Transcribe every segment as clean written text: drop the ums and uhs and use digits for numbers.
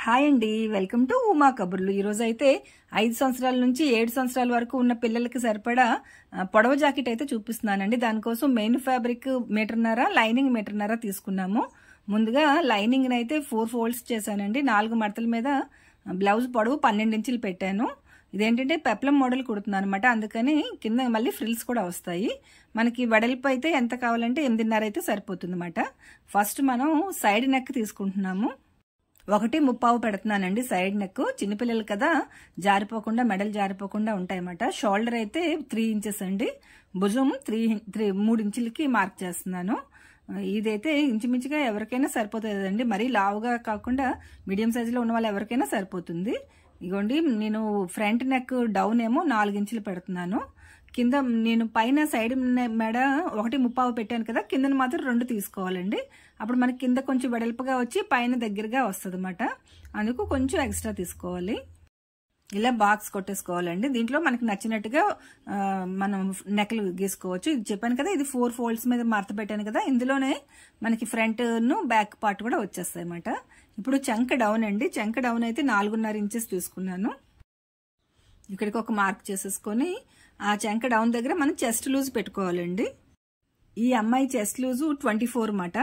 Hi అండి, welcome to Uma కబుర్లు. ఈరోజు అయితే 5 సంవత్సరాల నుంచి 7 సంవత్సరాల వరకు ఉన్న పిల్లలకి సరిపడా పొడవ జాకెట్ అయితే చూపిస్తున్నానండి. దానికోసం మెయిన్ ఫ్యాబ్రిక్ మీటర్న్నర, లైనింగ్ మీటర్న్నర తీసుకున్నాము. ముందుగా లైనింగ్ అయితే 4 ఫోల్డ్స్ చేశానండి. 4 మడతల మీద బ్లౌజ్ పొడవు 12 ఇంచులు పెట్టాను. ఇదేంటంటే పెప్లం మోడల్ కుడుతున్నాను అనమాట. అందుకని కింద మళ్ళీ ఫ్రిల్స్ కూడా వస్తాయి. మనకి వెడల్పు అయితే ఎంత కావాలంటే 8.5 అయితే సరిపోతుంది అనమాట. ఫస్ట్ మనం సైడ్ నెక్ తీసుకుంటున్నాము. 1.35 పెడుతున్నానండి సైడ్ నెక్. చిన్నపిల్లలు కదా, జారిపోకుండా మెడలు జారిపోకుండా ఉంటాయన్నమాట. షోల్డర్ అయితే 3 ఇంచెస్ అండి. భుజం 3 ఇంచులకి మార్క్ చేస్తున్నాను. ఇదైతే ఇంచుమించుగా ఎవరికైనా సరిపోతుందండి. మరీ లావుగా కాకుండా మీడియం సైజులో ఉన్న వాళ్ళు ఎవరికైనా సరిపోతుంది. ఇగోండి, నేను ఫ్రంట్ నెక్ డౌన్ ఏమో 4 ఇంచులు పెడుతున్నాను. కింద నేను పైన సైడ్ మెడ 1.35 పెట్టాను కదా, కిందన మాత్రం 2 తీసుకోవాలండి. అప్పుడు మనకి కింద కొంచెం వెడల్పుగా వచ్చి పైన దగ్గరగా వస్తుంది అన్నమాట. అందుకు కొంచెం ఎక్స్ట్రా తీసుకోవాలి. ఇలా బాక్స్ కొట్టేసుకోవాలండి. దీంట్లో మనకి నచ్చినట్టుగా మనం నెక్లు గీసుకోవచ్చు. ఇది చెప్పాను కదా, ఇది 4 ఫోల్డ్స్ మీద మడత పెట్టాను కదా, ఇందులోనే మనకి ఫ్రంట్ ను బ్యాక్ పార్ట్ కూడా వచ్చేస్తాయి అన్నమాట. ఇప్పుడు చంక డౌన్ అండి. చంక డౌన్ అయితే 4.5 ఇంచెస్ తీసుకున్నాను. ఇక్కడికి ఒక మార్క్ చేసేసుకొని ఆ చంక డౌన్ దగ్గర మనం చెస్ట్ లూజ్ పెట్టుకోవాలండి. ఈ అమ్మాయి చెస్ట్ లూజు 24 అన్నమాట.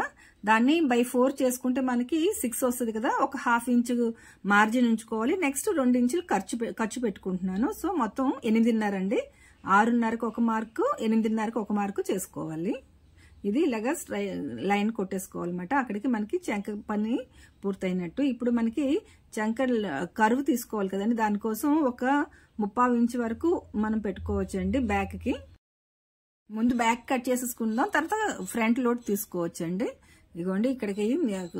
దాన్ని బై 4 చేసుకుంటే మనకి 6 వస్తుంది కదా. ఒక 1/2 ఇంచు మార్జిన్ ఉంచుకోవాలి. నెక్స్ట్ 2 ఇంచులు ఖర్చు పెట్టుకుంటున్నాను. సో మొత్తం 8.5 అండి. 6.5కు ఒక మార్కు, 8.5కు ఒక మార్కు చేసుకోవాలి. ఇది ఇలాగా లైన్ కొట్టేసుకోవాలన్నమాట. అక్కడికి మనకి చంక పని పూర్తయినట్టు. ఇప్పుడు మనకి చంక కరువు తీసుకోవాలి కదండి. దానికోసం ఒక 30 ఇంచు వరకు మనం పెట్టుకోవచ్చండి బ్యాక్కి. ముందు బ్యాక్ కట్ చేసేసుకుందాం, తర్వాత ఫ్రంట్ లోడ్ తీసుకోవచ్చండి. ఇదిగోండి, ఇక్కడికి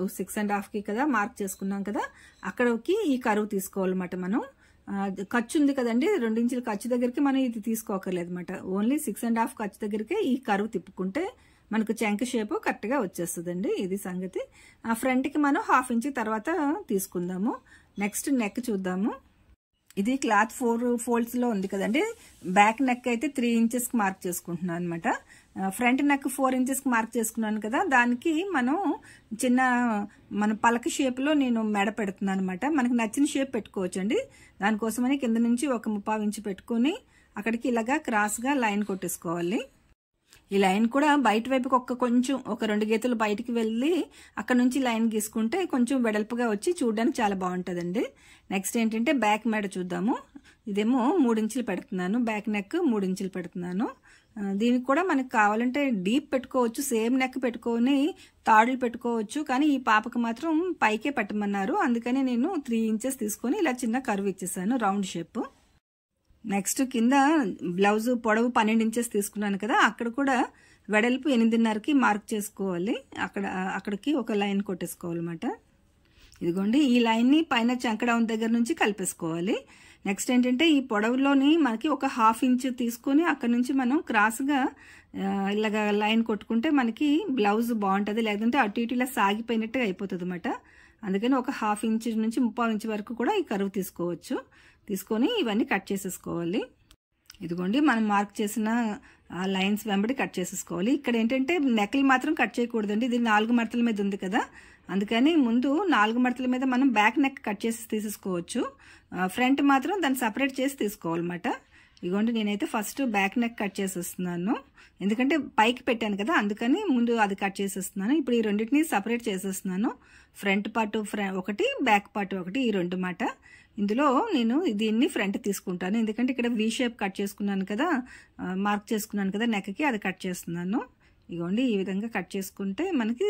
6.5కి కదా మార్క్ చేసుకున్నాం కదా, అక్కడికి ఈ కరువు తీసుకోవాలన్నమాట. మనం ఖర్చు ఉంది కదండి, 2 ఇంచుల ఖర్చు దగ్గరికి మనం ఇది తీసుకోకర్లేదు అనమాట. ఓన్లీ 6.5 ఖర్చు దగ్గరికే ఈ కరువు తిప్పుకుంటే మనకు చంక షేప్ కరెక్ట్ గా వచ్చేస్తుందండి. ఇది సంగతి. ఆ ఫ్రంట్ కి మనం 1/2 ఇంచ్ తర్వాత తీసుకుందాము. నెక్స్ట్ నెక్ చూద్దాము. ఇది క్లాత్ 4 ఫోల్డ్స్ లో ఉంది కదండి. బ్యాక్ నెక్ అయితే 3 ఇంచెస్ కి మార్క్ చేసుకుంటున్నాను అనమాట. ఫ్రంట్ నెక్ 4 ఇంచెస్ కి మార్క్ చేసుకున్నాను కదా, దానికి మనం మన పలక షేప్ లో నేను మెడ పెడుతున్నాను అనమాట. మనకి నచ్చిన షేప్ పెట్టుకోవచ్చండి. దానికోసమని కింద నుంచి ఒక 30 ఇంచు పెట్టుకుని అక్కడికి ఇలాగా క్రాస్ గా లైన్ కొట్టేసుకోవాలి. ఈ లైన్ కూడా బయట వైపుకి ఒక 2 గీతలు బయటికి వెళ్ళి అక్కడ నుంచి లైన్ గీసుకుంటే కొంచెం వెడల్పుగా వచ్చి చూడడానికి చాలా బాగుంటుందండి. నెక్స్ట్ ఏంటంటే బ్యాక్ మెడ చూద్దాము. ఇదేమో 3 ఇంచులు పెడుతున్నాను. బ్యాక్ నెక్ 3 ఇంచులు పెడుతున్నాను. దీనికి కూడా మనకి కావాలంటే డీప్ పెట్టుకోవచ్చు, సేమ్ నెక్ పెట్టుకొని తాడులు పెట్టుకోవచ్చు. కానీ ఈ పాపకు మాత్రం పైకే పెట్టమన్నారు. అందుకని నేను 3 ఇంచెస్ తీసుకొని ఇలా చిన్న కర్వ్ ఇచ్చేసాను, రౌండ్ షేప్. నెక్స్ట్ కింద బ్లౌజ్ పొడవు 12 ఇంచెస్ తీసుకున్నాను కదా, అక్కడ కూడా వెడల్పు 8.5కి మార్క్ చేసుకోవాలి. అక్కడికి ఒక లైన్ కొట్టేసుకోవాలన్నమాట. ఇదిగోండి, ఈ లైన్ ని పైన చంక డౌన్ దగ్గర నుంచి కలిపేసుకోవాలి. నెక్స్ట్ ఏంటంటే ఈ పొడవులోని మనకి ఒక 1/2 ఇంచ్ తీసుకుని అక్కడ నుంచి మనం క్రాస్ గా ఇలాగా లైన్ కొట్టుకుంటే మనకి బ్లౌజ్ బాగుంటది. లేదంటే అటు ఇటు ఇలా సాగిపోయినట్టుగా అయిపోతుంది అనమాట. అందుకని ఒక 1/2 ఇంచ్ నుంచి 30 ఇంచ్ వరకు కూడా ఈ కరువు తీసుకోవచ్చు. తీసుకొని ఇవన్నీ కట్ చేసేసుకోవాలి. ఇదిగోండి, మనం మార్క్ చేసిన లైన్స్ వెంబడి కట్ చేసేసుకోవాలి. ఇక్కడ ఏంటంటే నెక్లు మాత్రం కట్ చేయకూడదండి. ఇది 4 మడతల మీద ఉంది కదా, అందుకని ముందు 4 మడతల మీద మనం బ్యాక్ నెక్ కట్ చేసి తీసేసుకోవచ్చు. ఫ్రంట్ మాత్రం దాన్ని సపరేట్ చేసి తీసుకోవాలన్నమాట. ఇదిగోండి, నేనైతే ఫస్ట్ బ్యాక్ నెక్ కట్ చేసేస్తున్నాను. ఎందుకంటే పైకి పెట్టాను కదా, అందుకని ముందు అది కట్ చేసేస్తున్నాను. ఇప్పుడు ఈ రెండింటిని సపరేట్ చేసేస్తున్నాను. ఫ్రంట్ పార్ట్ ఒకటి, బ్యాక్ పార్ట్ ఒకటి, ఈ 2 మాట. ఇందులో నేను దీన్ని ఫ్రంట్ తీసుకుంటాను. ఎందుకంటే ఇక్కడ వి షేప్ కట్ చేసుకున్నాను కదా, మార్క్ చేసుకున్నాను కదా నెక్కి, అది కట్ చేస్తున్నాను. ఇగోండి, ఈ విధంగా కట్ చేసుకుంటే మనకి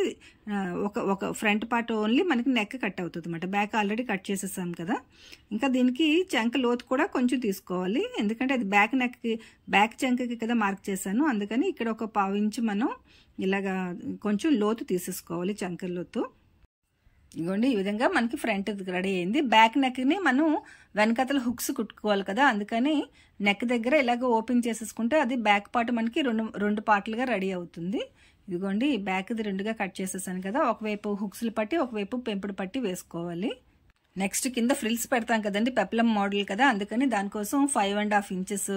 ఒక ఫ్రంట్ పార్ట్ ఓన్లీ మనకి నెక్ కట్ అవుతుంది అన్నమాట. బ్యాక్ ఆల్రెడీ కట్ చేసేసాం కదా. ఇంకా దీనికి చంక లోతు కూడా కొంచెం తీసుకోవాలి. ఎందుకంటే అది బ్యాక్ చంకకి కదా మార్క్ చేశాను. అందుకని ఇక్కడ ఒక 1/4 ఇంచు మనం ఇలాగా కొంచెం లోతు తీసేసుకోవాలి, చంక లోతు. ఇదిగోండి, ఈ విధంగా మనకి ఫ్రంట్ రెడీ అయింది. బ్యాక్ నెక్ ని మనం వెనకతల హుక్స్ కుట్టుకోవాలి కదా, అందుకని నెక్ దగ్గర ఇలాగ ఓపెన్ చేసేసుకుంటే అది బ్యాక్ పార్ట్ మనకి 2 పార్ట్లుగా రెడీ అవుతుంది. ఇదిగోండి, ఈ బ్యాక్ది 2గా కట్ చేసేసాను కదా. ఒకవైపు హుక్స్లు పట్టి, ఒకవైపు పెంపుడు పట్టి వేసుకోవాలి. నెక్స్ట్ కింద ఫ్రిల్స్ పెడతాం కదండి, పెప్లం మోడల్ కదా, అందుకని దానికోసం 5.5 ఇంచెస్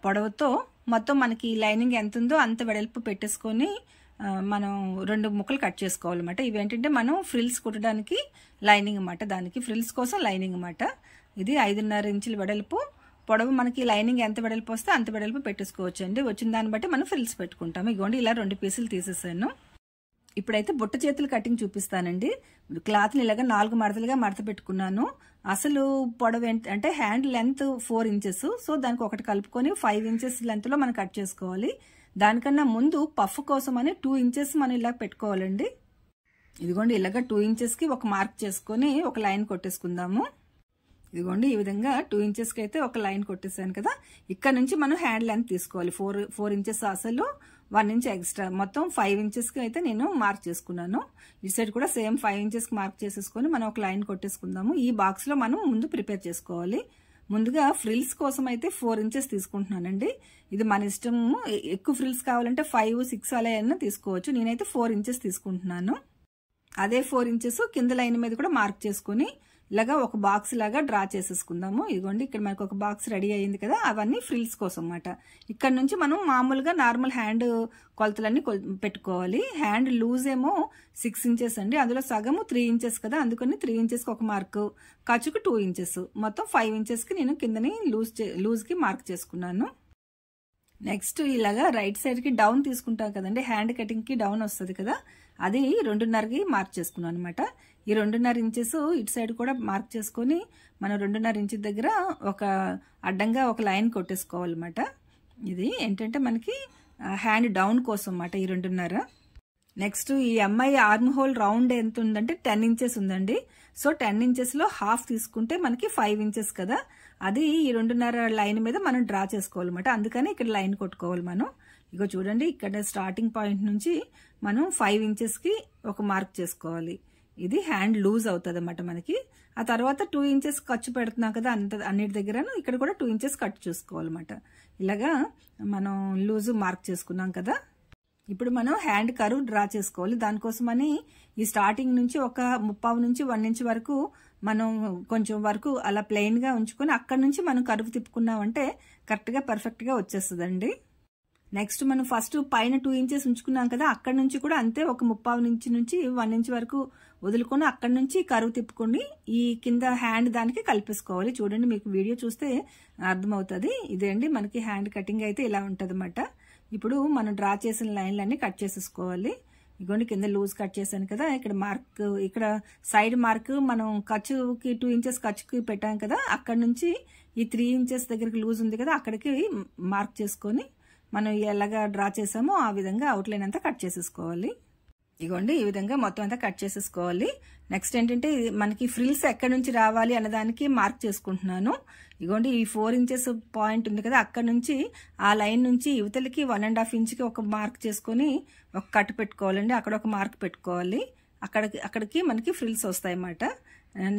పొడవుతో మొత్తం మనకి లైనింగ్ ఎంత ఉందో అంత వెడల్పు పెట్టేసుకొని మనం 2 ముక్కలు కట్ చేసుకోవాలన్నమాట. ఇవేంటంటే మనం ఫ్రిల్స్ కుట్టడానికి లైనింగ్ అన్నమాట. దానికి ఫ్రిల్స్ కోసం లైనింగ్ అన్నమాట. ఇది 5.5 ఇంచుల వెడల్పు. పొడవు మనకి లైనింగ్ ఎంత వెడల్పు వస్తే అంత వెడల్పు పెట్టేసుకోవచ్చు అండి. వచ్చిన దాన్ని బట్టి మనం ఫ్రిల్స్ పెట్టుకుంటాము. ఇగోండి ఇలా 2 పీసులు తీసేసాను. ఇప్పుడైతే బుట్ట చేతుల కటింగ్ చూపిస్తానండి. క్లాత్ని ఇలాగా 4 మడతలుగా మడత పెట్టుకున్నాను. అసలు పొడవు అంటే హ్యాండ్ లెంత్ 4 ఇంచెస్. సో దానికి ఒకటి కలుపుకొని 5 ఇంచెస్ లెంత్లో మనం కట్ చేసుకోవాలి. దానికన్నా ముందు పఫ్ కోసం అని 2 ఇంచెస్ మనం ఇలా పెట్టుకోవాలండి. ఇదిగోండి ఇలాగా 2 ఇంచెస్కి ఒక మార్క్ చేసుకొని ఒక లైన్ కొట్టేసుకుందాము. ఇదిగోండి ఈ విధంగా 2 ఇంచెస్కి అయితే ఒక లైన్ కొట్టేసాను కదా. ఇక్కడ నుంచి మనం హ్యాండ్ లెంత్ తీసుకోవాలి. 4 ఇంచెస్ అసలు 1 ఇంచ్ ఎక్స్ట్రా, మొత్తం 5 ఇంచెస్కి అయితే నేను మార్క్ చేసుకున్నాను. ఈ సైడ్ కూడా సేమ్ 5 ఇంచెస్కి మార్క్ చేసేసుకొని మనం ఒక లైన్ కొట్టేసుకుందాము. ఈ బాక్స్లో మనం ముందు ప్రిపేర్ చేసుకోవాలి. ముందుగా ఫ్రిల్స్ కోసం అయితే 4 ఇంచెస్ తీసుకుంటున్నానండి. ఇది మన ఇష్టము. ఎక్కువ ఫ్రిల్స్ కావాలంటే 5, 6 అలా అయినా తీసుకోవచ్చు. నేనైతే 4 ఇంచెస్ తీసుకుంటున్నాను. అదే 4 ఇంచెస్ కింద లైన్ మీద కూడా మార్క్ చేసుకుని ఇలాగా ఒక బాక్స్ లాగా డ్రా చేసేసుకుందాము. ఇదిగోండి ఇక్కడ మనకు ఒక బాక్స్ రెడీ అయ్యింది కదా. అవన్నీ ఫ్రిల్స్ కోసం అన్నమాట. ఇక్కడ నుంచి మనం మామూలుగా నార్మల్ హ్యాండ్ కొలతలన్నీ పెట్టుకోవాలి. హ్యాండ్ లూజ్ ఏమో 6 ఇంచెస్ అండి. అందులో సగము 3 ఇంచెస్ కదా, అందుకని 3 ఇంచెస్కి ఒక మార్కు, ఖర్చుకు 2 ఇంచెస్, మొత్తం 5 ఇంచెస్కి నేను కిందని లూజ్కి మార్క్ చేసుకున్నాను. నెక్స్ట్ ఇలాగా రైట్ సైడ్కి డౌన్ తీసుకుంటాం కదండి, హ్యాండ్ కటింగ్కి డౌన్ వస్తుంది కదా, అది 2.5కి మార్క్ చేసుకున్నాను అనమాట. ఈ 2.5 ఇంచెస్ ఇటు సైడ్ కూడా మార్క్ చేసుకొని మనం 2.5 ఇంచెస్ దగ్గర ఒక అడ్డంగా ఒక లైన్ కొట్టేసుకోవాలన్నమాట. ఇది ఏంటంటే మనకి హ్యాండ్ డౌన్ కోసం అన్నమాట ఈ 2.5. నెక్స్ట్ ఈ అమ్మాయి ఆర్మ్ హోల్ రౌండ్ ఎంత ఉందంటే 10 ఇంచెస్ ఉందండి. సో 10 ఇంచెస్లో హాఫ్ తీసుకుంటే మనకి 5 ఇంచెస్ కదా, అది ఈ 2.5 లైన్ మీద మనం డ్రా చేసుకోవాలన్నమాట. అందుకని ఇక్కడ లైన్ కొట్టుకోవాలి మనం. ఇగో చూడండి ఇక్కడ స్టార్టింగ్ పాయింట్ నుంచి మనం 5 ఇంచెస్కి ఒక మార్క్ చేసుకోవాలి. ఇది హ్యాండ్ లూజ్ అవుతుంది అన్నమాట మనకి. ఆ తర్వాత 2 ఇంచెస్ ఖర్చు పెడుతున్నాం కదా అన్నిటి దగ్గరను, ఇక్కడ కూడా 2 ఇంచెస్ కట్ చేసుకోవాలన్నమాట. ఇలాగా మనం లూజ్ మార్క్ చేసుకున్నాం కదా. ఇప్పుడు మనం హ్యాండ్ కర్వ్ డ్రా చేసుకోవాలి. దానికోసమని ఈ స్టార్టింగ్ నుంచి ఒక 30 నుంచి 1 ఇంచ్ వరకు మనం కొంచెం వరకు అలా ప్లెయిన్గా ఉంచుకొని అక్కడ నుంచి మనం కర్వ్ తిప్పుకున్నామంటే కరెక్ట్గా పర్ఫెక్ట్గా వచ్చేస్తుందండి. నెక్స్ట్ మనం ఫస్ట్ పైన 2 ఇంచెస్ ఉంచుకున్నాం కదా, అక్కడ నుంచి కూడా అంతే ఒక 30 నుంచి 1 ఇంచ్ వరకు వదులుకొని అక్కడ నుంచి కరువు తిప్పుకొని ఈ కింద హ్యాండ్ దానికి కలిపేసుకోవాలి. చూడండి మీకు వీడియో చూస్తే అర్థమవుతుంది. ఇదే అండి మనకి హ్యాండ్ కటింగ్ అయితే ఇలా ఉంటుంది అన్నమాట. ఇప్పుడు మనం డ్రా చేసిన లైన్లన్నీ కట్ చేసేసుకోవాలి. ఇగోండి కింద లూజ్ కట్ చేశాను కదా, ఇక్కడ మార్క్, ఇక్కడ సైడ్ మార్క్ మనం ఖర్చుకి 2 ఇంచెస్ ఖర్చుకి పెట్టాం కదా, అక్కడ నుంచి ఈ 3 ఇంచెస్ దగ్గరికి లూజ్ ఉంది కదా, అక్కడికి మార్క్ చేసుకొని మనం ఎలాగా డ్రా చేసామో ఆ విధంగా అవుట్లైన్ అంతా కట్ చేసేసుకోవాలి. ఇగోండి ఈ విధంగా మొత్తం అంతా కట్ చేసేసుకోవాలి. నెక్స్ట్ ఏంటంటే మనకి ఫ్రిల్స్ ఎక్కడి నుంచి రావాలి అన్నదానికి మార్క్ చేసుకుంటున్నాను. ఇగోండి ఈ 4 ఇంచెస్ పాయింట్ ఉంది కదా, అక్కడ నుంచి ఆ లైన్ నుంచి యువతలకి 1.5 ఇంచ్కి ఒక మార్క్ చేసుకొని ఒక కట్ పెట్టుకోవాలండి. అక్కడ ఒక మార్క్ పెట్టుకోవాలి. అక్కడికి మనకి ఫ్రిల్స్ వస్తాయి అన్నమాట.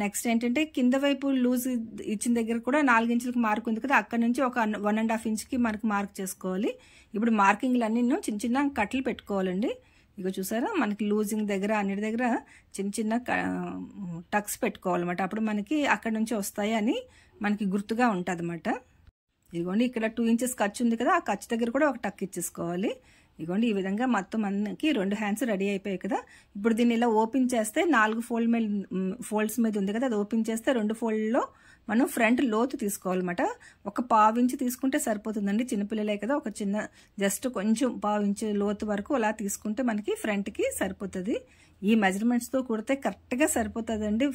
నెక్స్ట్ ఏంటంటే కింద వైపు లూజ్ ఇచ్చిన దగ్గర కూడా 4 ఇంచులకు మార్క్ ఉంది కదా, అక్కడ నుంచి ఒక 1.5 ఇంచ్కి మనకి మార్క్ చేసుకోవాలి. ఇప్పుడు మార్కింగ్లన్నీ చిన్న చిన్న కట్లు పెట్టుకోవాలండి. ఇక చూసారా మనకి లూజింగ్ దగ్గర అన్నిటి దగ్గర చిన్న చిన్న టక్స్ పెట్టుకోవాలన్నమాట. అప్పుడు మనకి అక్కడ నుంచి వస్తాయి అని మనకి గుర్తుగా ఉంటుంది అన్నమాట. ఇదిగోండి ఇక్కడ 2 ఇంచెస్ ఖర్చు ఉంది కదా, ఆ ఖర్చు దగ్గర కూడా ఒక టక్ ఇచ్చేసుకోవాలి. ఇదిగోండి ఈ విధంగా మొత్తం మనకి 2 హ్యాండ్స్ రెడీ అయిపోయాయి కదా. ఇప్పుడు దీన్ని ఇలా ఓపెన్ చేస్తే 4 ఫోల్డ్స్ మీద ఉంది కదా, అది ఓపెన్ చేస్తే 2 ఫోల్డ్లో మనం ఫ్రంట్ లోతు తీసుకోవాలన్నమాట. ఒక 1/2 ఇంచు తీసుకుంటే సరిపోతుందండి. చిన్నపిల్లలే కదా, ఒక చిన్న జస్ట్ కొంచెం 1/2 ఇంచు లోతు వరకు అలా తీసుకుంటే మనకి ఫ్రంట్కి సరిపోతుంది. ఈ మెజర్మెంట్స్తో కుడితే కరెక్ట్గా సరిపోతుందండి.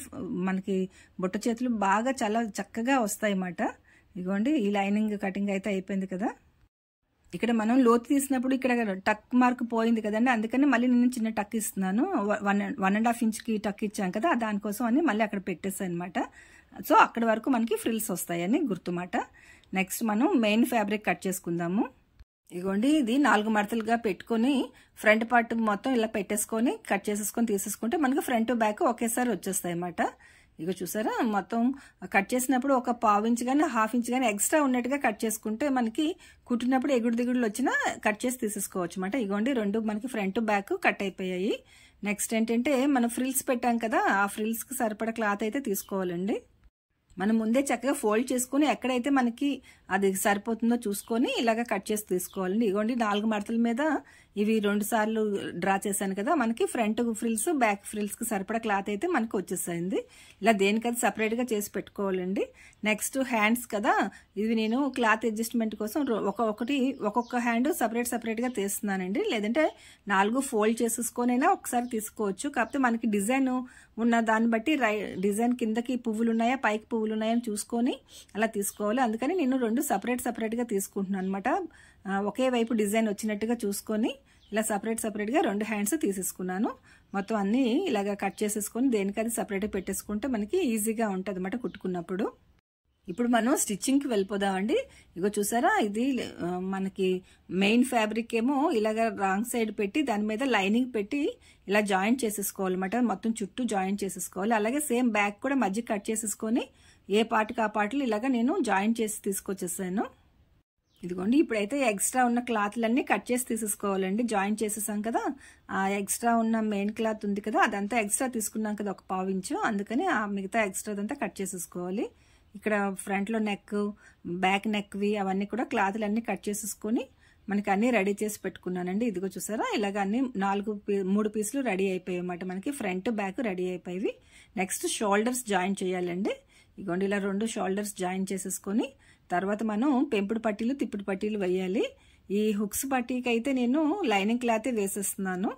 మనకి బుట్ట చేతులు బాగా చాలా చక్కగా వస్తాయి అన్నమాట. ఇదిగోండి ఈ లైనింగ్ కటింగ్ అయితే అయిపోయింది కదా. ఇక్కడ మనం లోతు తీసినప్పుడు ఇక్కడ టక్ మార్క్ పోయింది కదండి, అందుకని మళ్ళీ నేను చిన్న టక్ ఇస్తున్నాను. 1.5 ఇంచ్కి టక్ ఇచ్చాను కదా, దానికోసం అని మళ్ళీ అక్కడ పెట్టేస్తాను అనమాట. సో అక్కడ వరకు మనకి ఫ్రిల్స్ వస్తాయని గుర్తుమాట. నెక్స్ట్ మనం మెయిన్ ఫ్యాబ్రిక్ కట్ చేసుకుందాము. ఇదిగోండి ఇది 4 మడతలుగా పెట్టుకొని ఫ్రంట్ పార్ట్ మొత్తం ఇలా పెట్టేసుకొని కట్ చేసేసుకొని తీసేసుకుంటే మనకి ఫ్రంట్ బ్యాక్ ఒకేసారి వచ్చేస్తాయి అన్నమాట. ఇక చూసారా మొత్తం కట్ చేసినప్పుడు ఒక 1/2 ఇంచ్ కానీ 1/2 ఇంచ్ కానీ ఎక్స్ట్రా ఉన్నట్టుగా కట్ చేసుకుంటే మనకి కుట్టినప్పుడు ఎగుడు దిగుడులు వచ్చినా కట్ చేసి తీసేసుకోవచ్చు అన్నమాట. ఇగోండి 2 మనకి ఫ్రంట్ బ్యాక్ కట్ అయిపోయాయి. నెక్స్ట్ ఏంటంటే మనం ఫ్రిల్స్ పెట్టాం కదా, ఆ ఫ్రిల్స్కి సరిపడా క్లాత్ అయితే తీసుకోవాలండి. మనం ముందే చక్కగా ఫోల్డ్ చేసుకుని ఎక్కడైతే మనకి అది సరిపోతుందో చూసుకొని ఇలాగ కట్ చేసి తీసుకోవాలండి. ఇగోండి 4 మడతల మీద ఇవి 2 సార్లు డ్రా చేశాను కదా, మనకి ఫ్రంట్ ఫ్రిల్స్ బ్యాక్ ఫ్రిల్స్కి సరిపడా క్లాత్ అయితే మనకి వచ్చేసింది. ఇలా దేనికది సపరేట్గా చేసి పెట్టుకోవాలండి. నెక్స్ట్ హ్యాండ్స్ కదా, ఇవి నేను క్లాత్ అడ్జస్ట్మెంట్ కోసం ఒక్కొక్క హ్యాండ్ సపరేట్గా తీస్తున్నానండి. లేదంటే 4 ఫోల్డ్ చేసేసుకొనైనా ఒకసారి తీసుకోవచ్చు. కాకపోతే మనకి డిజైన్ ఉన్న దాన్ని బట్టి డిజైన్ కిందకి పువ్వులు ఉన్నాయా పైకి పువ్వులు ఉన్నాయా అని చూసుకొని అలా తీసుకోవాలి. అందుకని నేను 2 సపరేట్గా తీసుకుంటున్నాను అనమాట. ఒకే వైపు డిజైన్ వచ్చినట్టుగా చూసుకొని ఇలా సపరేట్గా 2 హ్యాండ్స్ తీసేసుకున్నాను. మొత్తం అన్ని ఇలాగా కట్ చేసేసుకొని దేనికది సపరేట్గా పెట్టేసుకుంటే మనకి ఈజీగా ఉంటుంది అన్నమాట కుట్టుకున్నప్పుడు. ఇప్పుడు మనం స్టిచ్చింగ్కి వెళ్ళిపోదామండి. ఇగో చూసారా, ఇది మనకి మెయిన్ ఫ్యాబ్రిక్ ఏమో ఇలాగ రాంగ్ సైడ్ పెట్టి దాని మీద లైనింగ్ పెట్టి ఇలా జాయింట్ చేసేసుకోవాలన్నమాట. మొత్తం చుట్టూ జాయింట్ చేసేసుకోవాలి. అలాగే సేమ్ బ్యాక్ కూడా మధ్య కట్ చేసేసుకొని ఏ పార్ట్కి ఆ పార్ట్లు ఇలాగ నేను జాయింట్ చేసి తీసుకొచ్చేసాను. ఇదిగోండి, ఇప్పుడైతే ఎక్స్ట్రా ఉన్న క్లాత్లన్నీ కట్ చేసి తీసేసుకోవాలండి. జాయింట్ చేసేసాం కదా, ఆ ఎక్స్ట్రా ఉన్న మెయిన్ క్లాత్ ఉంది కదా, అదంతా ఎక్స్ట్రా తీసుకున్నాం కదా 1 పావు ఇంచు. అందుకని ఆ మిగతా ఎక్స్ట్రాదంతా కట్ చేసేసుకోవాలి. ఇక్కడ ఫ్రంట్లో నెక్ బ్యాక్ నెక్వి అవన్నీ కూడా క్లాత్లన్నీ కట్ చేసేసుకొని మనకి అన్నీ రెడీ చేసి పెట్టుకున్నానండి. ఇదిగో చూసారా, ఇలాగ అన్ని 3 పీసులు రెడీ అయిపోయాయి అన్నమాట. మనకి ఫ్రంట్ బ్యాక్ రెడీ అయిపోయి నెక్స్ట్ షోల్డర్స్ జాయిన్ చేయాలండి. ఇదిగోండి, ఇలా 2 షోల్డర్స్ జాయిన్ చేసేసుకొని తర్వాత మనం పెంపుడు పట్టీలు తిప్పుడు పట్టీలు వేయాలి. ఈ హుక్స్ పట్టీకి అయితే నేను లైనింగ్ క్లాతే వేసేస్తున్నాను.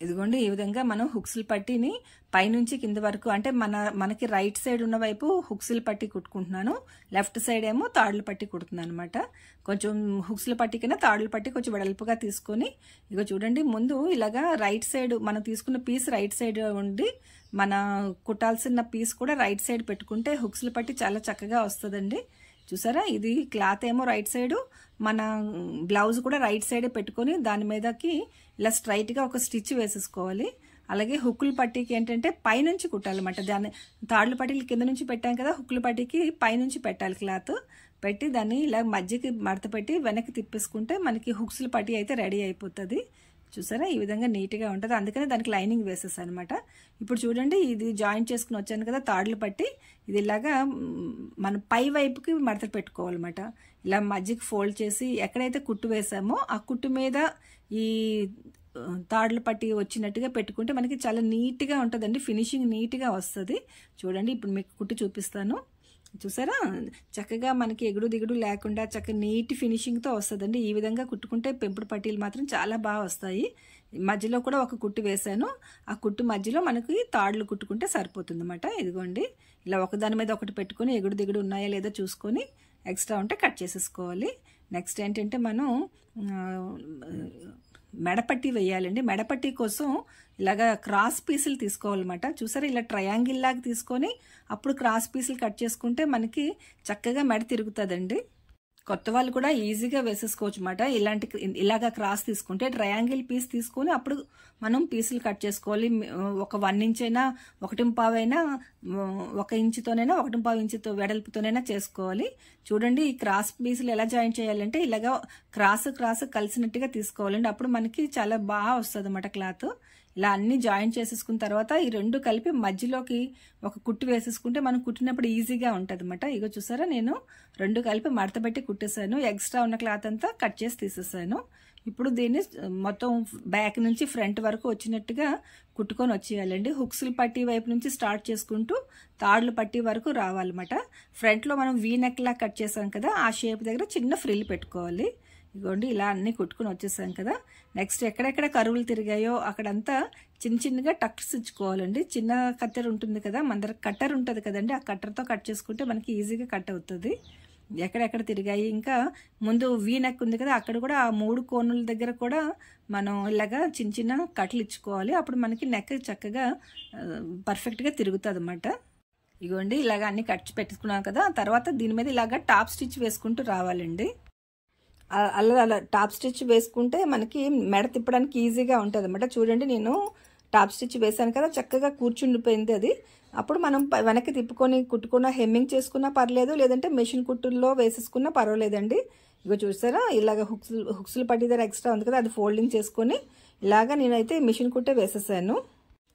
ఇదిగోండి, ఈ విధంగా మనం హుక్స్ల పట్టీని పైనుంచి కింద వరకు, అంటే మనకి రైట్ సైడ్ ఉన్న వైపు హుక్స్ల పట్టీ కుట్టుకుంటున్నాను, లెఫ్ట్ సైడ్ ఏమో తాడుల పట్టీ కుడుతున్నాను అనమాట. కొంచెం హుక్స్ల పట్టీ కన్నా తాడుల పట్టీ కొంచెం వెడల్పుగా తీసుకొని ఇగో చూడండి, ముందు ఇలాగా రైట్ సైడ్ మనం తీసుకున్న పీస్ రైట్ సైడ్ ఉండి మన కుట్టాల్సిన పీస్ కూడా రైట్ సైడ్ పెట్టుకుంటే హుక్స్ల పట్టీ చాలా చక్కగా వస్తుందండి. చూసారా, ఇది క్లాత్ ఏమో రైట్ సైడ్, మన బ్లౌజ్ కూడా రైట్ సైడే పెట్టుకొని దాని మీదకి ఇలా స్ట్రైట్గా ఒక స్టిచ్ వేసేసుకోవాలి. అలాగే హుక్కుల పట్టీకి ఏంటంటే పైనుంచి కుట్టాలన్నమాట. దాన్ని తాడుల పట్టీలు కింద నుంచి పెట్టాం కదా, హుక్కుల పట్టీకి పైనుంచి పెట్టాలి. క్లాత్ పెట్టి దాన్ని ఇలా మధ్యకి మడత పెట్టి వెనక్కి తిప్పేసుకుంటే మనకి హుక్స్ల పట్టీ అయితే రెడీ అయిపోతుంది. చూసారా, ఈ విధంగా నీట్గా ఉంటుంది. అందుకనే దానికి లైనింగ్ వేసేసాను అనమాట. ఇప్పుడు చూడండి, ఇది జాయింట్ చేసుకుని వచ్చాను కదా తాడులు పట్టి, ఇది ఇలాగా మనం పై వైపుకి మడత పెట్టుకోవాలన్నమాట. ఇలా మధ్యకి ఫోల్డ్ చేసి ఎక్కడైతే కుట్టు వేసామో ఆ కుట్టు మీద ఈ తాడులు పట్టి వచ్చినట్టుగా పెట్టుకుంటే మనకి చాలా నీట్గా ఉంటుందండి. ఫినిషింగ్ నీట్గా వస్తుంది. చూడండి, ఇప్పుడు మీకు కుట్టు చూపిస్తాను. చూసారా, చక్కగా మనకి ఎగుడు దిగుడు లేకుండా చక్కగా నీట్ ఫినిషింగ్తో వస్తుందండి. ఈ విధంగా కుట్టుకుంటే పెంపుడు పట్టీలు మాత్రం చాలా బాగా వస్తాయి. మధ్యలో కూడా ఒక కుట్టు వేసాను, ఆ కుట్టు మధ్యలో మనకి తాడులు కుట్టుకుంటే సరిపోతుంది అన్నమాట. ఇదిగోండి, ఇలా ఒకదాని మీద ఒకటి పెట్టుకొని ఎగుడు దిగుడు ఉన్నాయా లేదో చూసుకొని ఎక్స్ట్రా ఉంటే కట్ చేసేసుకోవాలి. నెక్స్ట్ ఏంటంటే మనం మెడపట్టి వేయాలండి. మెడపట్టి కోసం ఇలాగా క్రాస్ పీసులు తీసుకోవాలన్నమాట. చూసారా, ఇలా ట్రయాంగిల్ లాగా తీసుకొని అప్పుడు క్రాస్ పీసులు కట్ చేసుకుంటే మనకి చక్కగా మెడ తిరుగుతుందండి. కొత్త వాళ్ళు కూడా ఈజీగా వేసేసుకోవచ్చు అన్నమాట. ఇలాగా క్రాస్ తీసుకుంటే ట్రయాంగిల్ పీస్ తీసుకొని అప్పుడు మనం పీసులు కట్ చేసుకోవాలి. ఒక 1 ఇంచ్ అయినా 1.5 అయినా 1 ఇంచుతోనైనా 1.5 ఇంచుతో వెడల్పుతోనైనా చేసుకోవాలి. చూడండి, ఈ క్రాస్ పీసులు ఎలా జాయిన్ చేయాలంటే ఇలాగా క్రాస్ కలిసినట్టుగా తీసుకోవాలండి. అప్పుడు మనకి చాలా బాగా వస్తుంది అన్నమాట క్లాత్. ఇలా అన్ని జాయింట్ చేసేసుకున్న తర్వాత ఈ 2 కలిపి మధ్యలోకి ఒక కుట్టు వేసేసుకుంటే మనం కుట్టినప్పుడు ఈజీగా ఉంటుంది అన్నమాట. ఇగో చూసారా, నేను 2 కలిపి మడత పెట్టి కుట్టేశాను. ఎక్స్ట్రా ఉన్న క్లాత్ అంతా కట్ చేసి తీసేసాను. ఇప్పుడు దీన్ని మొత్తం బ్యాక్ నుంచి ఫ్రంట్ వరకు వచ్చినట్టుగా కుట్టుకొని వచ్చేయాలండి. హుక్స్ల పట్టీ వైపు నుంచి స్టార్ట్ చేసుకుంటూ తాడుల పట్టీ వరకు రావాలన్నమాట. ఫ్రంట్లో మనం వీ నెక్ లా కట్ చేసాం కదా, ఆ షేప్ దగ్గర చిన్న ఫ్రిల్ పెట్టుకోవాలి. ఇదిగోండి, ఇలా అన్ని కుట్టుకుని వచ్చేసాం కదా. నెక్స్ట్ ఎక్కడెక్కడ కరువులు తిరిగాయో అక్కడంతా చిన్నగా టక్స్ ఇచ్చుకోవాలండి. చిన్న కత్తెర ఉంటుంది కదా, మన దగ్గర కట్టర్ ఉంటుంది కదండి, ఆ కట్టర్తో కట్ చేసుకుంటే మనకి ఈజీగా కట్ అవుతుంది. ఎక్కడెక్కడ తిరిగాయి, ఇంకా ముందు వీ నెక్ ఉంది కదా, అక్కడ కూడా ఆ 3 కోనుల దగ్గర కూడా మనం ఇలాగా చిన్న కట్లు ఇచ్చుకోవాలి. అప్పుడు మనకి నెక్ చక్కగా పర్ఫెక్ట్గా తిరుగుతుంది అన్నమాట. ఇగోండి, ఇలాగ అన్ని కట్ పెట్టుకున్నాం కదా. తర్వాత దీని మీద ఇలాగా టాప్ స్టిచ్ వేసుకుంటూ రావాలండి. అలా టాప్ స్టిచ్ వేసుకుంటే మనకి మెడ తిప్పడానికి ఈజీగా ఉంటుంది అన్నమాట. చూడండి, నేను టాప్ స్టిచ్ వేసాను కదా, చక్కగా కూర్చుండిపోయింది అది. అప్పుడు మనం వెనక్కి తిప్పుకొని కుట్టుకున్న హెమ్మింగ్ చేసుకున్నా పర్లేదు, లేదంటే మెషిన్ కుట్టుల్లో వేసేసుకున్నా పర్వాలేదండి. ఇగో చూసారా, ఇలాగ హుక్స్లు పట్టి దగ్గర ఎక్స్ట్రా ఉంది కదా, అది ఫోల్డింగ్ చేసుకొని ఇలాగా నేనైతే మిషన్ కుట్టే వేసేసాను.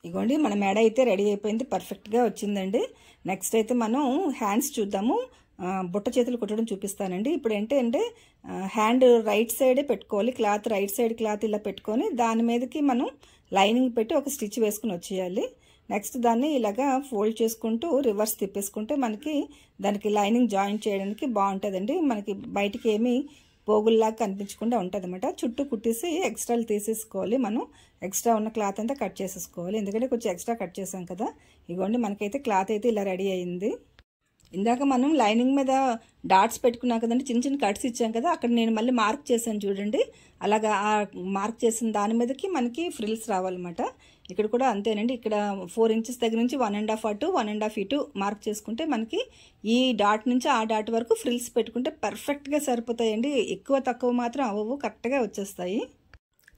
ఇగోండి, మన మెడ అయితే రెడీ అయిపోయింది, పర్ఫెక్ట్గా వచ్చిందండి. నెక్స్ట్ అయితే మనం హ్యాండ్స్ చూద్దాము. బుట్ట చేతులు కుట్టడం చూపిస్తానండి. ఇప్పుడు ఏంటంటే హ్యాండ్ రైట్ సైడే పెట్టుకోవాలి, క్లాత్ రైట్ సైడ్ క్లాత్ ఇలా పెట్టుకొని దాని మీదకి మనం లైనింగ్ పెట్టి ఒక స్టిచ్ వేసుకుని వచ్చేయాలి. నెక్స్ట్ దాన్ని ఇలాగా ఫోల్డ్ చేసుకుంటూ రివర్స్ తిప్పేసుకుంటే మనకి దానికి లైనింగ్ జాయిన్ చేయడానికి బాగుంటుందండి. మనకి బయటికి ఏమీ పోగుల్లాగా కనిపించకుండా ఉంటుంది అనమాట. చుట్టూ కుట్టేసి ఎక్స్ట్రాలు తీసేసుకోవాలి. మనం ఎక్స్ట్రా ఉన్న క్లాత్ అంతా కట్ చేసేసుకోవాలి, ఎందుకంటే కొంచెం ఎక్స్ట్రా కట్ చేసాం కదా. ఇగోండి మనకైతే క్లాత్ అయితే ఇలా రెడీ అయింది. ఇందాక మనం లైనింగ్ మీద డాట్స్ పెట్టుకున్నాం కదండి, చిన్న చిన్న కట్స్ ఇచ్చాం కదా, అక్కడ నేను మళ్ళీ మార్క్ చేశాను చూడండి. అలాగా ఆ మార్క్ చేసిన దాని మీదకి మనకి ఫ్రిల్స్ రావాలన్నమాట. ఇక్కడ కూడా అంతేనండి. ఇక్కడ 4 ఇంచెస్ దగ్గర నుంచి 1.5 అటు 1.5 ఇటు మార్క్ చేసుకుంటే మనకి ఈ డాట్ నుంచి ఆ డాట్ వరకు ఫ్రిల్స్ పెట్టుకుంటే పర్ఫెక్ట్గా సరిపోతాయండి. ఎక్కువ తక్కువ మాత్రం అవ్వవు, కరెక్ట్గా వచ్చేస్తాయి.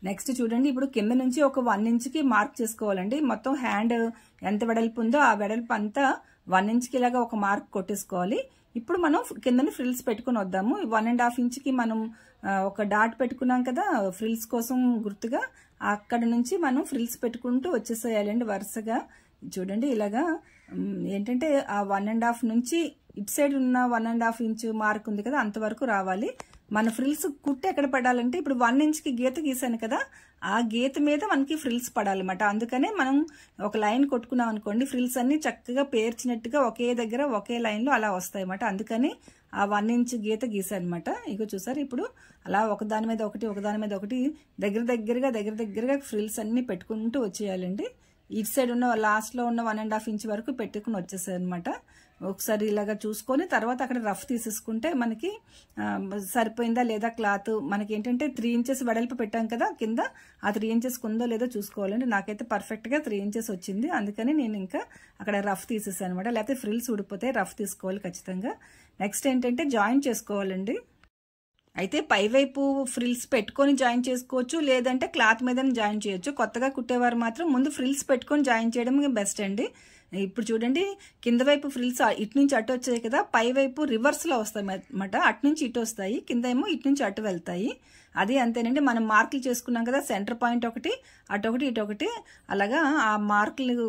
నెక్స్ట్ చూడండి, ఇప్పుడు కింద నుంచి ఒక 1 ఇంచ్కి మార్క్ చేసుకోవాలండి. మొత్తం హ్యాండ్ ఎంత వెడల్పు ఉందో ఆ వెడల్పు అంతా 1 ఇంచ్కి ఇలాగా ఒక మార్క్ కొట్టేసుకోవాలి. ఇప్పుడు మనం కిందని ఫ్రిల్స్ పెట్టుకుని వద్దాము. 1.5 ఇంచ్కి మనం ఒక డాట్ పెట్టుకున్నాం కదా ఫ్రిల్స్ కోసం గుర్తుగా, అక్కడ నుంచి మనం ఫ్రిల్స్ పెట్టుకుంటూ వచ్చేసేయాలండి వరుసగా. చూడండి ఇలాగా ఏంటంటే ఆ 1.5 నుంచి ఇటు సైడ్ ఉన్న 1.5 ఇంచ్ మార్క్ ఉంది కదా అంతవరకు రావాలి. మన ఫ్రిల్స్ కుట్టి ఎక్కడ పడాలంటే ఇప్పుడు 1 ఇంచ్కి గీత గీసాను కదా, ఆ గీత మీద మనకి ఫ్రిల్స్ పడాలన్నమాట. అందుకనే మనం ఒక లైన్ కొట్టుకున్నాం అనుకోండి, ఫ్రిల్స్ అన్ని చక్కగా పేర్చినట్టుగా ఒకే దగ్గర ఒకే లైన్లో అలా వస్తాయి అన్నమాట. అందుకని ఆ 1 ఇంచ్ గీత గీసానమాట. ఇగో చూసారు, ఇప్పుడు అలా ఒకదాని మీద ఒకటి ఒకదాని మీద ఒకటి దగ్గర దగ్గరగా ఫ్రిల్స్ అన్ని పెట్టుకుంటూ వచ్చేయాలండి. ఇటు సైడ్ ఉన్న లాస్ట్లో ఉన్న 1.5 ఇంచ్ వరకు పెట్టుకుని వచ్చేసాయి అనమాట. ఒకసారి ఇలాగా చూసుకొని తర్వాత అక్కడ రఫ్ తీసేసుకుంటే మనకి సరిపోయిందా లేదా క్లాత్. మనకి ఏంటంటే 3 ఇంచెస్ వెడల్పు పెట్టాం కదా కింద, ఆ 3 ఇంచెస్ ఉందో లేదో చూసుకోవాలండి. నాకైతే పర్ఫెక్ట్గా 3 ఇంచెస్ వచ్చింది, అందుకని నేను ఇంకా అక్కడ రఫ్ తీసేసాను అనమాట. లేకపోతే ఫ్రిల్స్ ఊడిపోతే రఫ్ తీసుకోవాలి ఖచ్చితంగా. నెక్స్ట్ ఏంటంటే జాయిన్ చేసుకోవాలండి. అయితే పైవైపు ఫ్రిల్స్ పెట్టుకొని జాయిన్ చేసుకోవచ్చు, లేదంటే క్లాత్ మీద జాయిన్ చేయొచ్చు. కొత్తగా కుట్టేవారు మాత్రం ముందు ఫ్రిల్స్ పెట్టుకొని జాయిన్ చేయడం బెస్ట్ అండి. ఇప్పుడు చూడండి, కింద వైపు ఫ్రిల్స్ ఇటు నుంచి అటు వచ్చాయి కదా, పై వైపు రివర్స్లో వస్తాయి అన్నమాట. అటు నుంచి ఇటు వస్తాయి, కింద ఏమో ఇటు నుంచి అటు వెళ్తాయి. అది అంతేనండి. మనం మార్కులు చేసుకున్నాం కదా, సెంటర్ పాయింట్ ఒకటి అటొకటి ఇటొకటి, అలాగా ఆ మార్కులు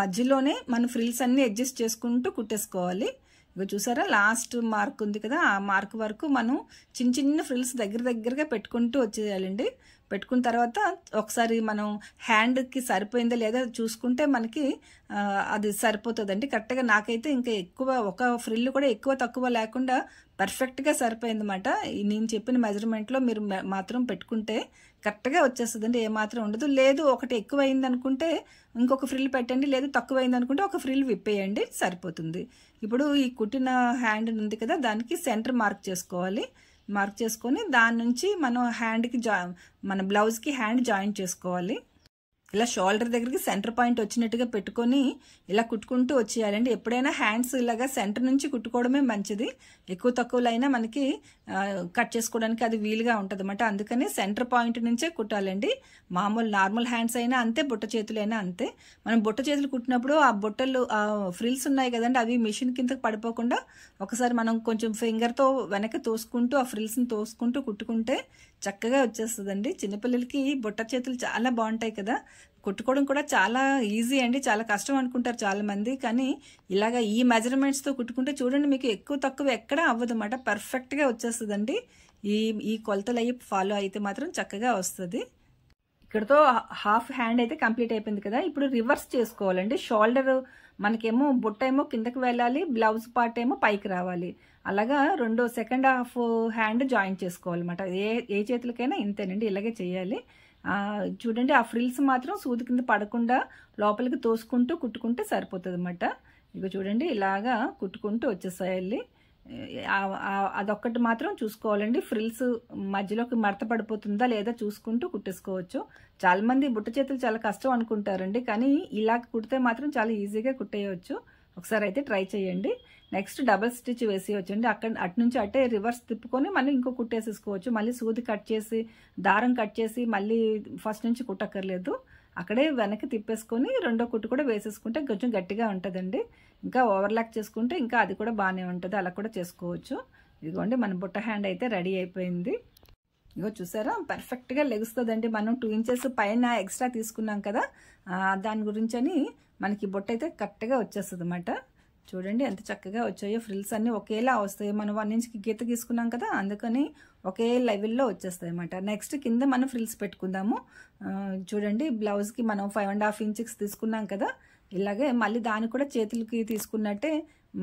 మధ్యలోనే మనం ఫ్రిల్స్ అన్ని అడ్జస్ట్ చేసుకుంటూ కుట్టేసుకోవాలి. ఇక చూసారా, లాస్ట్ మార్క్ ఉంది కదా, ఆ మార్క్ వరకు మనం చిన్న చిన్న ఫ్రిల్స్ దగ్గరగా పెట్టుకుంటూ వచ్చేయాలండి. పెట్టుకున్న తర్వాత ఒకసారి మనం హ్యాండ్కి సరిపోయిందా లేదా చూసుకుంటే మనకి అది సరిపోతుందండి కరెక్ట్గా. నాకైతే ఇంకా ఎక్కువ ఒక ఫ్రిల్ కూడా ఎక్కువ తక్కువ లేకుండా పర్ఫెక్ట్గా సరిపోయింది అన్నమాట. నేను చెప్పిన మెజర్మెంట్లో మీరు మాత్రం పెట్టుకుంటే కరెక్ట్గా వచ్చేస్తుందండి, ఏమాత్రం ఉండదు. లేదు ఒకటి ఎక్కువ అయింది అనుకుంటే ఇంకొక ఫ్రిల్ పెట్టండి, లేదు తక్కువ అయింది అనుకుంటే ఒక ఫ్రిల్ విప్పేయండి, సరిపోతుంది. ఇప్పుడు ఈ కుట్టిన హ్యాండ్ ఉంది కదా, దానికి సెంటర్ మార్క్ చేసుకోవాలి. మార్క్ చేసుకొని దాని నుంచి మనం హ్యాండ్కి మన బ్లౌజ్కి హ్యాండ్ జాయిన్ చేసుకోవాలి. ఇలా షోల్డర్ దగ్గరికి సెంటర్ పాయింట్ వచ్చినట్టుగా పెట్టుకొని ఇలా కుట్టుకుంటూ వచ్చేయాలండి. ఎప్పుడైనా హ్యాండ్స్ ఇలాగా సెంటర్ నుంచి కుట్టుకోవడమే మంచిది. ఎక్కువ తక్కువలో అయినా మనకి కట్ చేసుకోవడానికి అది వీలుగా ఉంటుంది అన్నమాట. అందుకని సెంటర్ పాయింట్ నుంచే కుట్టాలండి. మామూలు నార్మల్ హ్యాండ్స్ అయినా అంతే, బుట్ట చేతులైనా అంతే. మనం బుట్ట చేతులు కుట్టినప్పుడు ఆ బుట్టలు ఫ్రిల్స్ ఉన్నాయి కదండి, అవి మిషన్ కిందకి పడిపోకుండా ఒకసారి మనం కొంచెం ఫింగర్తో వెనక్కి తోసుకుంటూ ఆ ఫ్రిల్స్ని తోసుకుంటూ కుట్టుకుంటే చక్కగా వచ్చేస్తుందండి. చిన్నపిల్లలకి బుట్ట చేతులు చాలా బాగుంటాయి కదా, కుట్టుకోవడం కూడా చాలా ఈజీ అండి. చాలా కష్టం అనుకుంటారు చాలా మంది, కానీ ఇలాగా ఈ మెజర్మెంట్స్తో కుట్టుకుంటే చూడండి మీకు ఎక్కువ తక్కువ ఎక్కడ అవ్వదు అన్నమాట, పర్ఫెక్ట్గా వచ్చేస్తుందండి. ఈ కొలతలు అయ్యి ఫాలో అయితే మాత్రం చక్కగా వస్తుంది. ఇక్కడతో హాఫ్ హ్యాండ్ అయితే కంప్లీట్ అయిపోయింది కదా. ఇప్పుడు రివర్స్ చేసుకోవాలండి. షోల్డర్ మనకేమో బుట్ట ఏమో కిందకి వెళ్ళాలి, బ్లౌజ్ పార్ట్ ఏమో పైకి రావాలి. అలాగా సెకండ్ హాఫ్ హ్యాండ్ జాయిన్ చేసుకోవాలన్నమాట. ఏ చేతులకైనా ఇంతేనండి, ఇలాగే చేయాలి. చూడండి, ఆ ఫ్రిల్స్ మాత్రం సూది కింద పడకుండా లోపలికి తోసుకుంటూ కుట్టుకుంటే సరిపోతుంది అన్నమాట. ఇక చూడండి, ఇలాగా కుట్టుకుంటూ వచ్చేసేయాలి. అదొక్కటి మాత్రం చూసుకోవాలండి, ఫ్రిల్స్ మధ్యలోకి మడత పడిపోతుందా లేదా చూసుకుంటూ కుట్టేసుకోవచ్చు. చాలా మంది బుట్ట చేతులు చాలా కష్టం అనుకుంటారండి, కానీ ఇలా కుడితే మాత్రం చాలా ఈజీగా కుట్టేయవచ్చు. ఒకసారి అయితే ట్రై చేయండి. నెక్స్ట్ డబల్ స్టిచ్ వేసేయచ్చండి. అటు నుంచి అట్టే రివర్స్ తిప్పుకొని మళ్ళీ ఇంకో కుట్టేసేసుకోవచ్చు. మళ్ళీ సూది కట్ చేసి దారం కట్ చేసి మళ్ళీ ఫస్ట్ నుంచి కుట్టక్కర్లేదు. అక్కడే వెనక్కి తిప్పేసుకొని రెండో కుట్టు కూడా వేసేసుకుంటే కొంచెం గట్టిగా ఉంటుందండి. ఇంకా ఓవర్లాక్ చేసుకుంటే ఇంకా అది కూడా బాగానే ఉంటుంది, అలా కూడా చేసుకోవచ్చు. ఇదిగోండి, మన బుట్ట హ్యాండ్ అయితే రెడీ అయిపోయింది. ఇగో చూసారా, పర్ఫెక్ట్గా లెగుస్తుందండి. మనం 2 ఇంచెస్ పైన ఎక్స్ట్రా తీసుకున్నాం కదా, దాని గురించి అని మనకి బుట్ట అయితే కరెక్ట్గా వచ్చేస్తుంది అన్నమాట. చూడండి ఎంత చక్కగా వచ్చాయో, ఫ్రిల్స్ అన్నీ ఒకేలా వస్తాయి. మనం 1 ఇంచ్కి గీత గీసుకున్నాం కదా, అందుకని ఒకే లెవెల్లో వచ్చేస్తాయి అన్నమాట. నెక్స్ట్ కింద మనం ఫ్రిల్స్ పెట్టుకుందాము. చూడండి బ్లౌజ్కి మనం 5.5 ఇంచెస్ తీసుకున్నాం కదా, ఇలాగే మళ్ళీ దాన్ని కూడా చేతులకి తీసుకున్నట్టే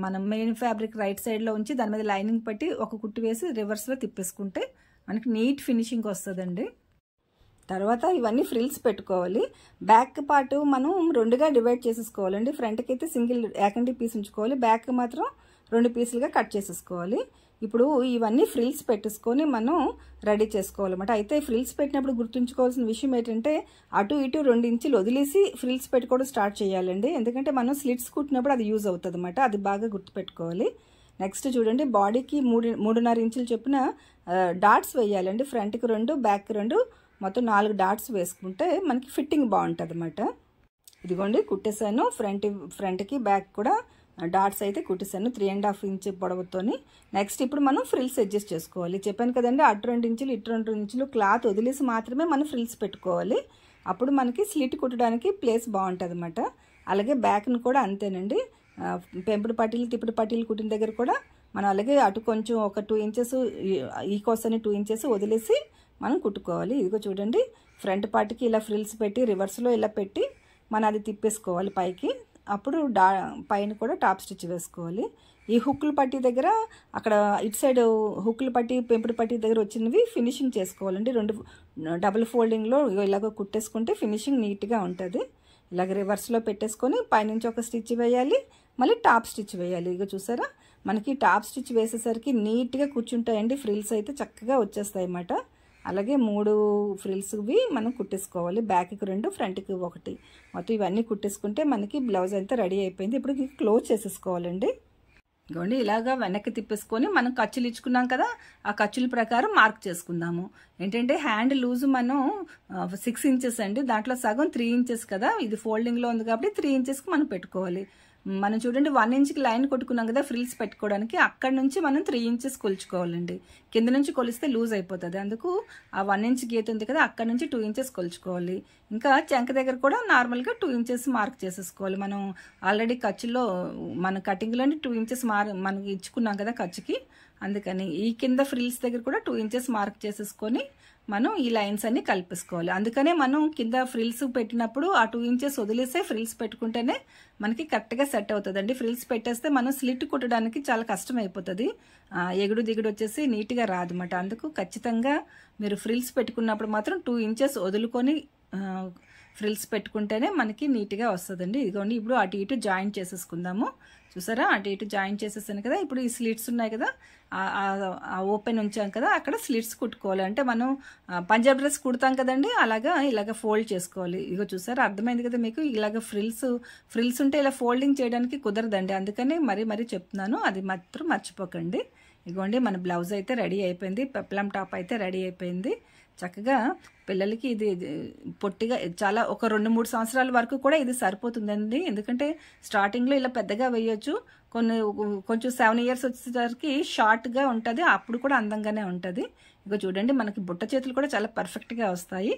మనం మెయిన్ ఫ్యాబ్రిక్ రైట్ సైడ్లో ఉంచి దాని మీద లైనింగ్ పెట్టి ఒక కుట్టు వేసి రివర్స్లో తిప్పేసుకుంటే మనకి నీట్ ఫినిషింగ్ వస్తుందండి. తర్వాత ఇవన్నీ ఫ్రిల్స్ పెట్టుకోవాలి. బ్యాక్ పార్ట్ మనం 2గా డివైడ్ చేసేసుకోవాలండి. ఫ్రంట్కి అయితే సింగిల్ ఏకండి పీస్ ఉంచుకోవాలి, బ్యాక్ మాత్రం 2 పీసులుగా కట్ చేసేసుకోవాలి. ఇప్పుడు ఇవన్నీ ఫ్రిల్స్ పెట్టేసుకొని మనం రెడీ చేసుకోవాలన్నమాట. అయితే ఫ్రిల్స్ పెట్టినప్పుడు గుర్తుంచుకోవాల్సిన విషయం ఏంటంటే అటు ఇటు 2 ఇంచులు వదిలేసి ఫ్రిల్స్ పెట్టుకోవడం స్టార్ట్ చేయాలండి. ఎందుకంటే మనం స్లిట్స్ కుట్టినప్పుడు అది యూజ్ అవుతుంది అన్నమాట, అది బాగా గుర్తుపెట్టుకోవాలి. నెక్స్ట్ చూడండి బాడీకి 3.5 ఇంచులు చొప్పున డాట్స్ వేయాలండి. ఫ్రంట్కి 2, బ్యాక్ 2, మొత్తం 4 డాట్స్ వేసుకుంటే మనకి ఫిట్టింగ్ బాగుంటుంది అన్నమాట. ఇదిగోండి కుట్టేసాను, ఫ్రంట్కి బ్యాక్ కూడా డాట్స్ అయితే కుట్టేసాను 3.5 ఇంచ్ పొడవుతోని. నెక్స్ట్ ఇప్పుడు మనం ఫ్రిల్స్ అడ్జస్ట్ చేసుకోవాలి. చెప్పాను కదండి, అటు 2 ఇంచులు ఇటు 2 ఇంచులు క్లాత్ వదిలేసి మాత్రమే మనం ఫ్రిల్స్ పెట్టుకోవాలి. అప్పుడు మనకి స్లిట్ కుట్టడానికి ప్లేస్ బాగుంటుంది అన్నమాట. అలాగే బ్యాక్ని కూడా అంతేనండి. పెంపుడు పట్టీలు తిప్పుడు పట్టీలు కుట్టిన దగ్గర కూడా మనం అలాగే అటు కొంచెం ఒక 2 ఇంచెస్ ఈ కోసని 2 ఇంచెస్ వదిలేసి మనం కుట్టుకోవాలి. ఇదిగో చూడండి ఫ్రంట్ పార్ట్కి ఇలా ఫ్రిల్స్ పెట్టి రివర్స్లో ఇలా పెట్టి మనం అది తిప్పేసుకోవాలి పైకి. అప్పుడు పైన కూడా టాప్ స్టిచ్ వేసుకోవాలి. ఈ హుక్కుల పట్టీ దగ్గర అక్కడ ఇటు సైడ్ హుక్కుల పట్టీ పెంపుడు పట్టీ దగ్గర వచ్చినవి ఫినిషింగ్ చేసుకోవాలండి. 2 డబుల్ ఫోల్డింగ్లో ఇలాగ కుట్టేసుకుంటే ఫినిషింగ్ నీట్గా ఉంటుంది. ఇలాగ రివర్స్లో పెట్టేసుకొని పైనుంచి ఒక స్టిచ్ వేయాలి, మళ్ళీ టాప్ స్టిచ్ వేయాలి. ఇక చూసారా మనకి టాప్ స్టిచ్ వేసేసరికి నీట్గా కూర్చుంటాయండి, ఫ్రిల్స్ అయితే చక్కగా వచ్చేస్తాయి అన్నమాట. అలాగే 3 ఫ్రిల్స్వి మనం కుట్టేసుకోవాలి. బ్యాక్కి 2, ఫ్రంట్కి 1, మొత్తం ఇవన్నీ కుట్టేసుకుంటే మనకి బ్లౌజ్ అంతా రెడీ అయిపోయింది. ఇప్పుడు క్లోజ్ చేసేసుకోవాలండి. ఇదిగోండి ఇలాగా వెనక్కి తిప్పేసుకొని మనం ఖర్చులు ఇచ్చుకున్నాం కదా, ఆ ఖర్చుల ప్రకారం మార్క్ చేసుకుందాము. ఏంటంటే హ్యాండ్ లూజ్ మనం 6 ఇంచెస్ అండి, దాంట్లో సగం 3 ఇంచెస్ కదా, ఇది ఫోల్డింగ్లో ఉంది కాబట్టి 3 ఇంచెస్కి మనం పెట్టుకోవాలి. మనం చూడండి 1 ఇంచ్కి లైన్ కొట్టుకున్నాం కదా ఫ్రిల్స్ పెట్టుకోవడానికి, అక్కడ నుంచి మనం 3 ఇంచెస్ కొలుచుకోవాలండి. కింద నుంచి కొలిస్తే లూజ్ అయిపోతుంది, అందుకు ఆ 1 ఇంచ్ గీత ఉంది కదా అక్కడ నుంచి 2 ఇంచెస్ కొలుచుకోవాలి. ఇంకా చంక దగ్గర కూడా నార్మల్గా 2 ఇంచెస్ మార్క్ చేసేసుకోవాలి. మనం ఆల్రెడీ ఖర్చులో మన కటింగ్లోని 2 ఇంచెస్ మనకి ఇచ్చుకున్నాం కదా ఖర్చుకి, అందుకని ఈ కింద ఫ్రిల్స్ దగ్గర కూడా 2 ఇంచెస్ మార్క్ చేసేసుకొని మనం ఈ లైన్స్ అన్ని కలిపేసుకోవాలి. అందుకనే మనం కింద ఫ్రిల్స్ పెట్టినప్పుడు ఆ 2 ఇంచెస్ వదిలేసే ఫ్రిల్స్ పెట్టుకుంటేనే మనకి కరెక్ట్గా సెట్ అవుతుందండి. ఫ్రిల్స్ పెట్టేస్తే మనం స్లిట్ కుట్టడానికి చాలా కష్టం అయిపోతుంది, ఎగుడు దిగుడు వచ్చేసి నీట్గా రాదన్నమాట. అందుకు ఖచ్చితంగా మీరు ఫ్రిల్స్ పెట్టుకున్నప్పుడు మాత్రం 2 ఇంచెస్ వదులుకొని ఫ్రిల్స్ పెట్టుకుంటేనే మనకి నీట్గా వస్తుందండి. ఇదిగోండి ఇప్పుడు అటు ఇటు జాయింట్ చేసేసుకుందాము. చూసారా అటు ఇటు జాయింట్ చేసేసాను కదా, ఇప్పుడు ఈ స్లిట్స్ ఉన్నాయి కదా, ఓపెన్ ఉంచాం కదా అక్కడ స్లిట్స్ కుట్టుకోవాలి. అంటే మనం పంజాబ్ డ్రెస్ కుడతాం కదండి, ఇలాగ ఫోల్డ్ చేసుకోవాలి. ఇగో చూసారా అర్థమైంది కదా మీకు, ఇలాగ ఫ్రిల్స్ ఉంటే ఇలా ఫోల్డింగ్ చేయడానికి కుదరదండి, అందుకని మరీ చెప్తున్నాను, అది మాత్రం మర్చిపోకండి. ఇదిగోండి మన బ్లౌజ్ అయితే రెడీ అయిపోయింది, పెప్లం టాప్ అయితే రెడీ అయిపోయింది. చక్కగా పిల్లలకి ఇది పొట్టిగా చాలా ఒక 2-3 సంవత్సరాల వరకు కూడా ఇది సరిపోతుందండి. ఎందుకంటే స్టార్టింగ్లో ఇలా పెద్దగా వేయొచ్చు, కొంచెం 7 ఇయర్స్ వచ్చేసరికి షార్ట్గా ఉంటుంది, అప్పుడు కూడా అందంగానే ఉంటుంది. ఇక చూడండి మనకి బుట్ట చేతులు కూడా చాలా పర్ఫెక్ట్గా వస్తాయి.